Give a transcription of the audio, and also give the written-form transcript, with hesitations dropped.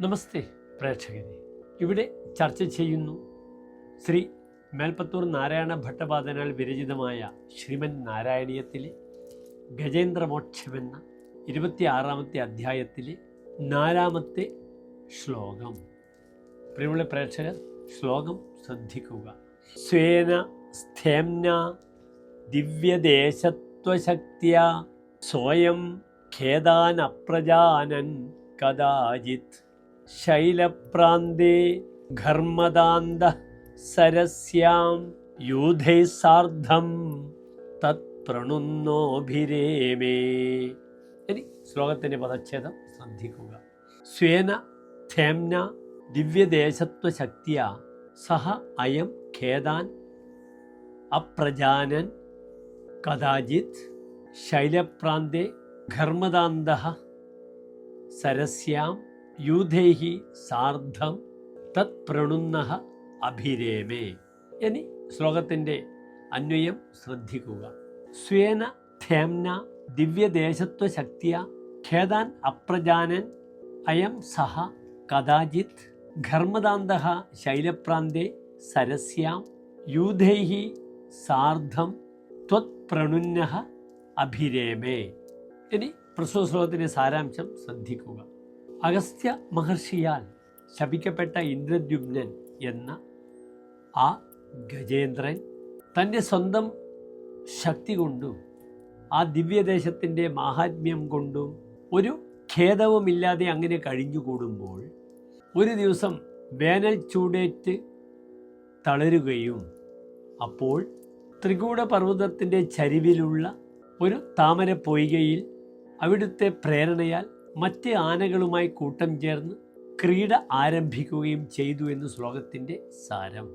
നമസ്തേ പ്രേക്ഷകരെ, ഇവിടെ ചർച്ച ചെയ്യുന്നു ശ്രീ മേൽപ്പത്തൂർ നാരായണ ഭട്ടപാദനാൽ വിരചിതമായ ശ്രീമൻ നാരായണീയത്തിലെ ഗജേന്ദ്രമോക്ഷമെന്ന 26-ാമത്തെ അധ്യായത്തിലെ 4-ാമത്തെ ശ്ലോകം. പ്രിയമുള്ള പ്രേക്ഷകർ, ശ്ലോകം ശ്രദ്ധിക്കുക. സ്വേന സ്ഥേംന ദിവ്യദേശത്വശക്തിയാ സ്വയം ഖേദാനപ്രജാനൻ കദാചിത് ശൈലപ്രാന്തേ ഘർമദാന്ത സരസ്യാം യൂഥൈ സാർദ്ധം തത് പ്രണുന്നോഭിരേമേ. ഇനി ശ്ലോകത്തിൻ്റെ പദച്ഛേദം ശ്രദ്ധിക്കുക. സ്വേന ഥേംന ദിവ്യദേശത്വശക്തിയ സഹ അയം ഖേദാൻ അപ്രജാനൻ കദാചിത് ശൈലപ്രാന്തേ ഘർമദാന്ത സരസ്യാം യൂഥൈഹി സാർദ്ധം തത് പ്രണുന്നഃ അഭിരേമേ. ഇനി ശ്ലോകത്തിൻ്റെ അന്വയം ശ്രദ്ധിക്കുക. സ്വേന ഥേംന ദിവ്യദേശത്വശക്തിയ ഖേദാൻ അപ്രജാനൻ അയം സഹ കദാചിത് ഘർമദാന്തഃ ശൈലപ്രാന്തേ സരസ്യാം യൂഥൈഹി സാർദ്ധം ത്വത് പ്രണുന്നഃ അഭിരേമേ. ഇനി പ്രസ്തുത ശ്ലോകത്തിൻ്റെ സാരാംശം ശ്രദ്ധിക്കുക. അഗസ്ത്യ മഹർഷിയാൽ ശപിക്കപ്പെട്ട ഇന്ദ്രദ്യുമ്നൻ എന്ന ആ ഗജേന്ദ്രൻ തൻ്റെ സ്വന്തം ശക്തി കൊണ്ടും ആ ദിവ്യദേശത്തിൻ്റെ മാഹാത്മ്യം കൊണ്ടും ഒരു ഖേദവുമില്ലാതെ അങ്ങനെ കഴിഞ്ഞുകൂടുമ്പോൾ ഒരു ദിവസം വേനൽ ചൂടേറ്റ് തളരുകയും അപ്പോൾ ത്രികൂട പർവ്വതത്തിൻ്റെ ചരിവിലുള്ള ഒരു താമര പൊയ്കയിൽ അവിടുത്തെ പ്രേരണയാൽ മറ്റ് ആനകളുമായി കൂട്ടം ചേർന്ന് ക്രീഡ ആരംഭിക്കുകയും ചെയ്തു എന്ന് ശ്ലോകത്തിൻ്റെ സാരം.